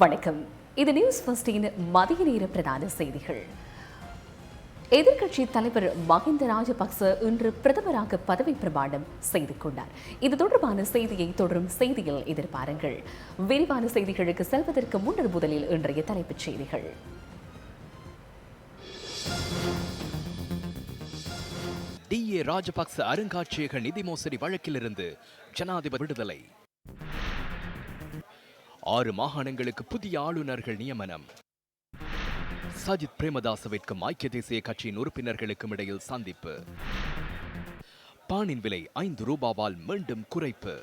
வணக்கம். இது நியூஸ் ஃபர்ஸ்டின் மதிய நேர பிரதான செய்திகள். எதிர்க்கட்சி தலைவர் மஹிந்த ராஜபக்ச இன்று பிரதமராக பதவி பிரமாணம் செய்து கொண்டார். இது தொடர்பான செய்தியை தொடரும் செய்தியில் எதிர்பாருங்கள். விரிவான செய்திகளுக்கு செல்வதற்கு முன்னர் முதலில் இன்றைய தலைப்புச் செய்திகள். டி.ஏ. ராஜபக்ச அருங்காட்சியக நிதி மோசடி வழக்கிலிருந்து ஜனாதிபதி விடுதலை. 6 மாகாணங்களுக்கு புதிய ஆளுநர்கள் நியமனம். சஜித் பிரேமதாசவிற்கும் ஐக்கிய தேசிய கட்சியின் உறுப்பினர்களுக்கும் இடையில் சந்திப்பு. பானின் விலை ₹5 மீண்டும் குறைப்பு.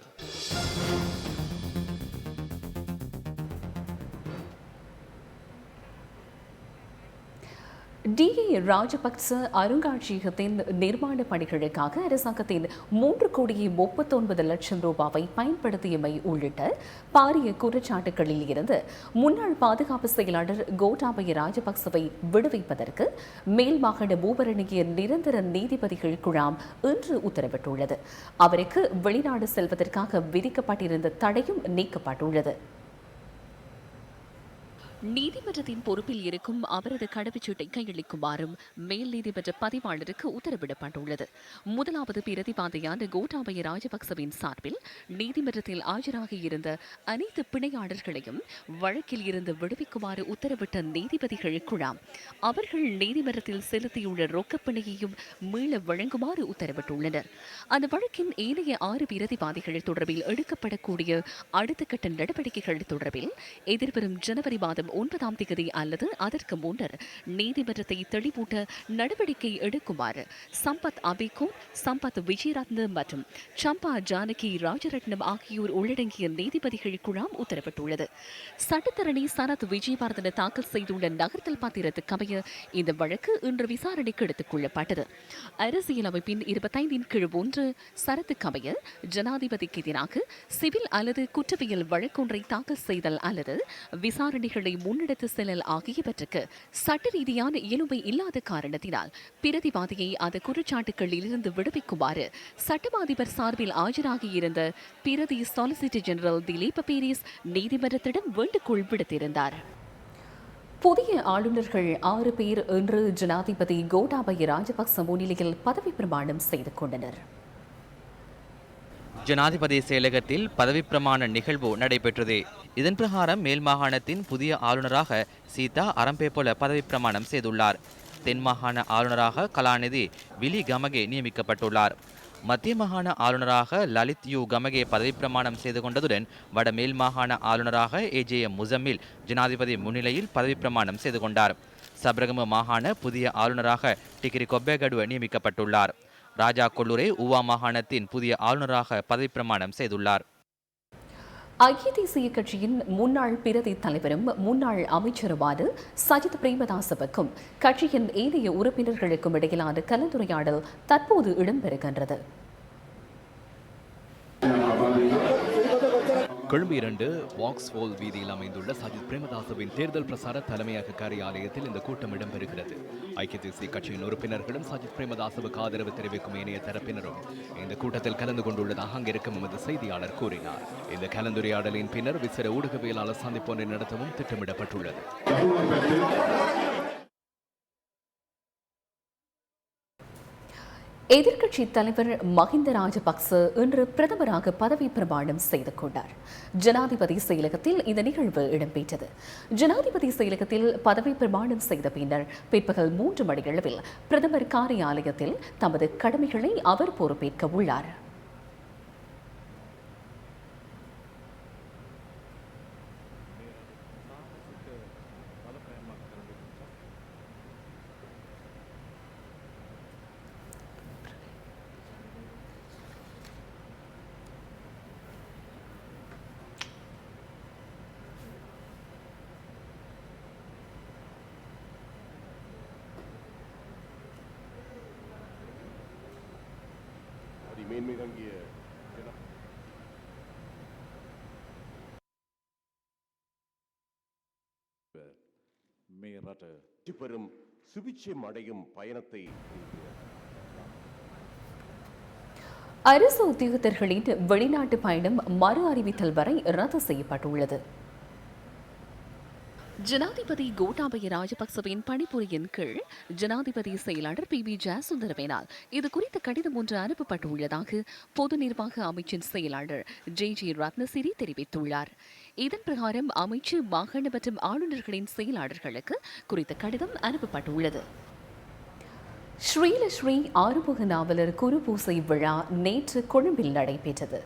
டி.ஏ. ராஜபக்ச அருங்காட்சியகத்தின் நிர்மாண பணிகளுக்காக அரசாங்கத்தின் ₹3,39,00,000 பயன்படுத்தியமை உள்ளிட்ட பாரிய குற்றச்சாட்டுகளில் இருந்து முன்னாள் பாதுகாப்பு செயலாளர் கோட்டாபய ராஜபக்சவை விடுவிப்பதற்கு மேல் மாகாண பூபரணிய நிரந்தர நீதிபதிகள் குழாம் இன்று உத்தரவிட்டுள்ளது. அவருக்கு வெளிநாடு செல்வதற்காக விதிக்கப்பட்டிருந்த தடையும் நீக்கப்பட்டுள்ளது. நீதிமன்றத்தின் பொறுப்பில் இருக்கும் அவரது கடவுச்சீட்டை கையளிக்குமாறும் மேல் நீதிமன்ற பதிவாளருக்கு உத்தரவிடப்பட்டுள்ளது. முதலாவது பிரதிவாதியான கோட்டாபய ராஜபக்சவின் சார்பில் நீதிமன்றத்தில் ஆஜராகியிருந்த அனைத்து பிணையாளர்களையும் வழக்கில் இருந்து விடுவிக்குமாறு உத்தரவிட்ட நீதிபதிகள் குழாம் அவர்கள் நீதிமன்றத்தில் செலுத்தியுள்ள ரொக்கப்பிணையையும் மீள வழங்குமாறு உத்தரவிட்டுள்ளனர். அந்த வழக்கின் ஏனைய 6 பிரதிவாதிகள் தொடர்பில் எடுக்கப்படக்கூடிய அடுத்த கட்ட நடவடிக்கைகள் தொடர்பில் எதிர்வரும் ஜனவரி மாதம் 9ஆம் தேதி அல்லது அதற்கு முன்னர் நீதிமன்றத்தை தெளிவூட்ட நடவடிக்கை எடுக்குமாறு சம்பத் அபிகோன், சம்பத் விஜயரத்ன மற்றும் சம்பா ஜானகி ராஜரட்னம் ஆகியோர் உள்ளடங்கிய நீதிபதிகள் குழாம் உத்தரவிட்டுள்ளது. சட்டத்தரணி சரத் விஜயவர்தன தாக்கல் செய்துள்ள நகர்த்தல் பத்திரத்துக்கு அமைய இந்த வழக்கு இன்று விசாரணைக்கு எடுத்துக் கொள்ளப்பட்டது. அரசியலமைப்பின் 25 கீழ் 1 சரத்துக்கு அமைய ஜனாதிபதிக்கு எதிராக சிவில் அல்லது குற்றவியல் வழக்கொன்றை தாக்கல் செய்தல் அல்லது விசாரணைகளை முன்னெடுத்து செல்லல் ஆகியவற்றுக்கு சட்ட ரீதியான இயலுமை இல்லாத காரணத்தினால் பிரதிவாதியை அந்த குற்றச்சாட்டுகளில் இருந்து விடுவிக்குமாறு சட்டமாதிபர் சார்பில் ஆஜராகியிருந்த பிரதி சொலிசிட்டர் ஜெனரல் திலீப் பீரிஸ் நீதிமன்றத்திடம் வேண்டுகோள் விடுத்திருந்தார். புதிய ஆளுநர்கள் 6 பேர் இன்று ஜனாதிபதி கோட்டாபய ராஜபக்ச முன்னிலையில் பதவி பிரமாணம் செய்து கொண்டனர். ஜனாதிபதி செயலகத்தில் பதவி பிரமாண நிகழ்வு நடைபெற்றது. இதன் பிரகாரம் மேல் மாகாணத்தின் புதிய ஆளுநராக சீதா அரம்பேபொல பதவி பிரமாணம் செய்துள்ளார். தென் மாகாண ஆளுநராக கலாநிதி விலி கமகே நியமிக்கப்பட்டுள்ளார். மத்திய மாகாண ஆளுநராக லலித் யூ கமகே பதவி பிரமாணம் செய்து கொண்டதுடன் வட மேல் மாகாண ஆளுநராக ஏஜேஎம் முசம்மில் ஜனாதிபதி முன்னிலையில் பதவி பிரமாணம் செய்து கொண்டார். சபரகம மாகாண புதிய ஆளுநராக டிகிரி கொப்பேகடுவ நியமிக்கப்பட்டுள்ளார். ராஜா கொல்லூரே ஊவா மாகாணத்தின் புதிய ஆளுநராக பதவி பிரமாணம் செய்துள்ளார். ஐக்கிய தேசிய கட்சியின் முன்னாள் பிரதி தலைவரும் முன்னாள் அமைச்சருமான சஜித் பிரேமதாசவுக்கும் கட்சியின் ஏனைய உறுப்பினர்களுக்கும் இடையிலான கலந்துரையாடல் தற்போது இடம்பெறுகின்றது. கொழும்பு 2 வாக்ஸ்வோல் வீதியில் அமைந்துள்ள சஜித் பிரேமதாசவின் தேர்தல் பிரசார தலைமையக காரியாலயத்தில் இந்த கூட்டம் இடம்பெறுகிறது. ஐக்கிய தேசிய கட்சியின் உறுப்பினர்களும் சஜித் பிரேமதாசவுக்கு ஆதரவு தெரிவிக்கும் ஏனைய தரப்பினரும் இந்த கூட்டத்தில் கலந்து கொண்டுள்ளதாக அங்கிருக்கும் எமது செய்தியாளர் கூறினார். இந்த கலந்துரையாடலின் பின்னர் விசேட ஊடகவியலாளர் சந்திப்பு ஒன்றை நடத்தவும் திட்டமிடப்பட்டுள்ளது. எதிர்க்கட்சி தலைவர் மஹிந்த ராஜபக்ச இன்று பிரதமராக பதவி பிரமாணம் செய்து கொண்டார். ஜனாதிபதி செயலகத்தில் இந்த நிகழ்வு இடம்பெற்றது. ஜனாதிபதி செயலகத்தில் பதவி பிரமாணம் செய்த பின்னர் பிற்பகல் 3 மணியளவில் பிரதமர் காரியாலயத்தில் தமது கடமைகளை அவர் பொறுப்பேற்க உள்ளார். මේ රට பெரும் சுபிட்சம் அடையும் பயணத்தை அரசு உத்தியோகத்தர்களின் வெளிநாட்டு பயணம் மறு அறிவித்தல் வரை ரத்து செய்யப்பட்டுள்ளது. ஜனாதிபதி கோட்டாபய ராஜபக்சவின் பணிப்புரையின் கீழ் ஜனாதிபதி செயலாளர் PB ஜெயசுந்தரவினால் இது குறித்த கடிதம் ஒன்று அனுப்பப்பட்டுள்ளதாக பொது நிர்வாக அமைச்சின் செயலாளர் JJ ரத்னசிறி தெரிவித்துள்ளார். இதன் பிரகாரம் அமைச்சு, மாகாண மற்றும் ஆளுநர்களின் செயலாளர்களுக்கு குறித்த கடிதம் அனுப்பப்பட்டுள்ளது. ஸ்ரீலஸ்ரீ ஆறுமுக நாவலர் குருபூசை விழா நேற்று கொழும்பில் நடைபெற்றது.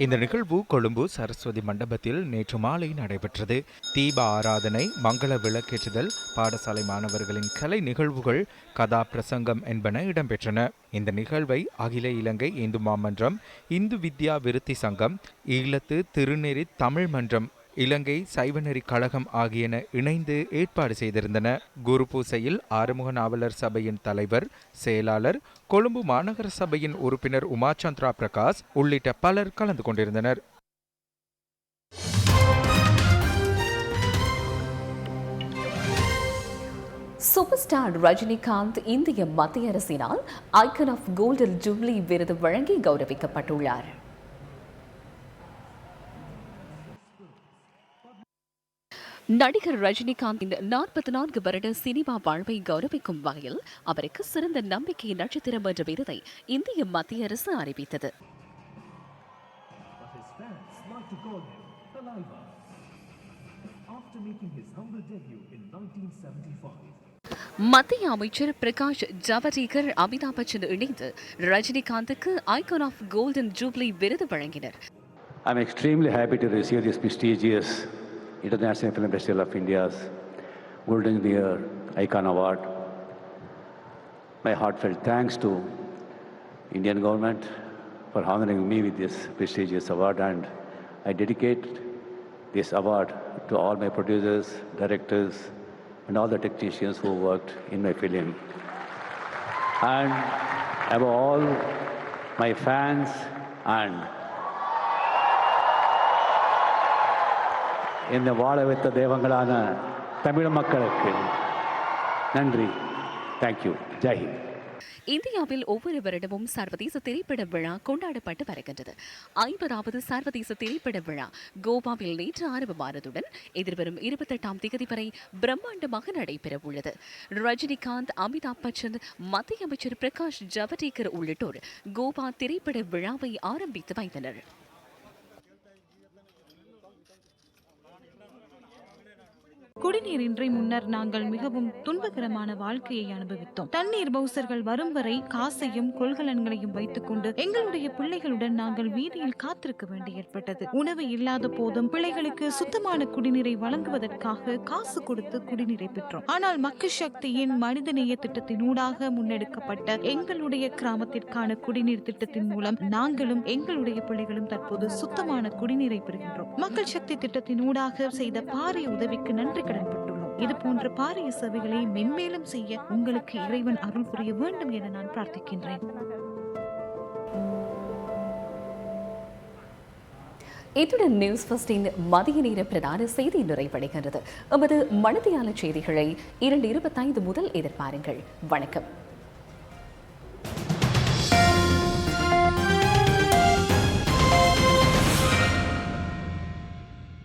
இந்த நிகழ்வு கொழும்பு சரஸ்வதி மண்டபத்தில் நேற்று மாலை நடைபெற்றது. தீப ஆராதனை, மங்கள விளக்கேற்றுதல், பாடசாலை மாணவர்களின் கலை நிகழ்வுகள், கதா பிரசங்கம் என்பன இடம்பெற்றன. இந்த நிகழ்வை அகில இலங்கை இந்து மாமன்றம், இந்து வித்யா விருத்தி சங்கம், ஈழத்து திருநெறி தமிழ் மன்றம், இலங்கை சைவநெறி கழகம் ஆகியன இணைந்து ஏற்பாடு செய்திருந்தன. குரு பூசையில் ஆறுமுக நாவலர் சபையின் தலைவர், செயலாளர், கொழும்பு மாநகர சபையின் உறுப்பினர் உமாச்சந்திரா பிரகாஷ் உள்ளிட்ட பலர் கலந்து கொண்டிருந்தனர். சூப்பர் ஸ்டார் ரஜினிகாந்த் இந்திய மத்திய அரசினால் ஐக்கன் ஆஃப் கோல்டன் ஜூப்ளி விருது வழங்கி கௌரவிக்கப்பட்டுள்ளார். நடிகர் ரஜினிகாந்தின் 44 வருட சினிமா வாழ்வை கௌரவிக்கும் வகையில் அவருக்கு சிறந்த நம்பிக்கை நட்சத்திரம் என்ற விருதை இந்திய மத்திய அரசு அறிவித்தது. மத்திய அமைச்சர் பிரகாஷ் ஜவடேகர், அமிதாப் பச்சன் இணைந்து ரஜினிகாந்துக்கு ஐகான் ஆஃப் கோல்டன் ஜூப்ளி விருது வழங்கினர். I'm extremely happy to receive this prestigious International Film Festival of India's Golden Year Icon Award. My heartfelt thanks to Indian government for honoring me with this prestigious award, and I dedicate this award to all my producers, directors, and all the technicians who worked in my film. And above all, my fans and என்னை வாழ வைத்த தெய்வங்களான தமிழ் மக்களுக்கு நன்றி. Thank you. ஜெய்ஹிந்த். இந்தியாவில் ஒவ்வொரு வருடமும் சர்வதேச திரைப்பட விழா கொண்டாடப்பட்டு வருகின்றது. 50வது சர்வதேச திரைப்பட விழா கோவாவில் நேற்று ஆரம்பமானதுடன் எதிர்வரும் 28ஆம் தேதி வரை பிரம்மாண்டமாக நடைபெறவுள்ளது. ரஜினிகாந்த், அமிதாப் பச்சன், மத்திய அமைச்சர் பிரகாஷ் ஜவடேகர் உள்ளிட்டோர் கோவா திரைப்பட விழாவை ஆரம்பித்து வைத்தனர். குடிநீரின்றி முன்னர் நாங்கள் மிகவும் துன்பகரமான வாழ்க்கையை அனுபவித்தோம். தண்ணீர் பவுசர்கள் வரும் வரை காசையும் கொள்கலன்களையும் வைத்துக் கொண்டு எங்களுடைய பிள்ளைகளுடன் நாங்கள் வீதியில் காத்திருக்க வேண்டி ஏற்பட்டது. உணவு இல்லாத போதும் பிள்ளைகளுக்கு சுத்தமான குடிநீரை வழங்குவதற்காக காசு கொடுத்து குடிநீரை பெற்றோம். ஆனால் மக்கள் சக்தியின் மனிதநேய திட்டத்தினூடாக முன்னெடுக்கப்பட்ட எங்களுடைய கிராமத்திற்கான குடிநீர் திட்டத்தின் மூலம் நாங்களும் எங்களுடைய பிள்ளைகளும் தற்போது சுத்தமான குடிநீரை பெறுகின்றோம். மக்கள் சக்தி திட்டத்தினூடாக செய்த பாரிய உதவிக்கு நன்றி கடன்பட்டுள்ளோம். இது போன்ற பாரிய சேவைகளை மென்மேலும் செய்ய உங்களுக்கு இறைவன் அருள் புரிய வேண்டும் என நான் பிரார்த்திக்கின்றேன். இத்துடன் நியூஸ் ஃபர்ஸ்டின் மதிய நேர பிரதான செய்தி நிறைவடைகின்றது. எமது மணித்தியால செய்திகளை 2:25 முதல் எதிர்பாருங்கள். வணக்கம்.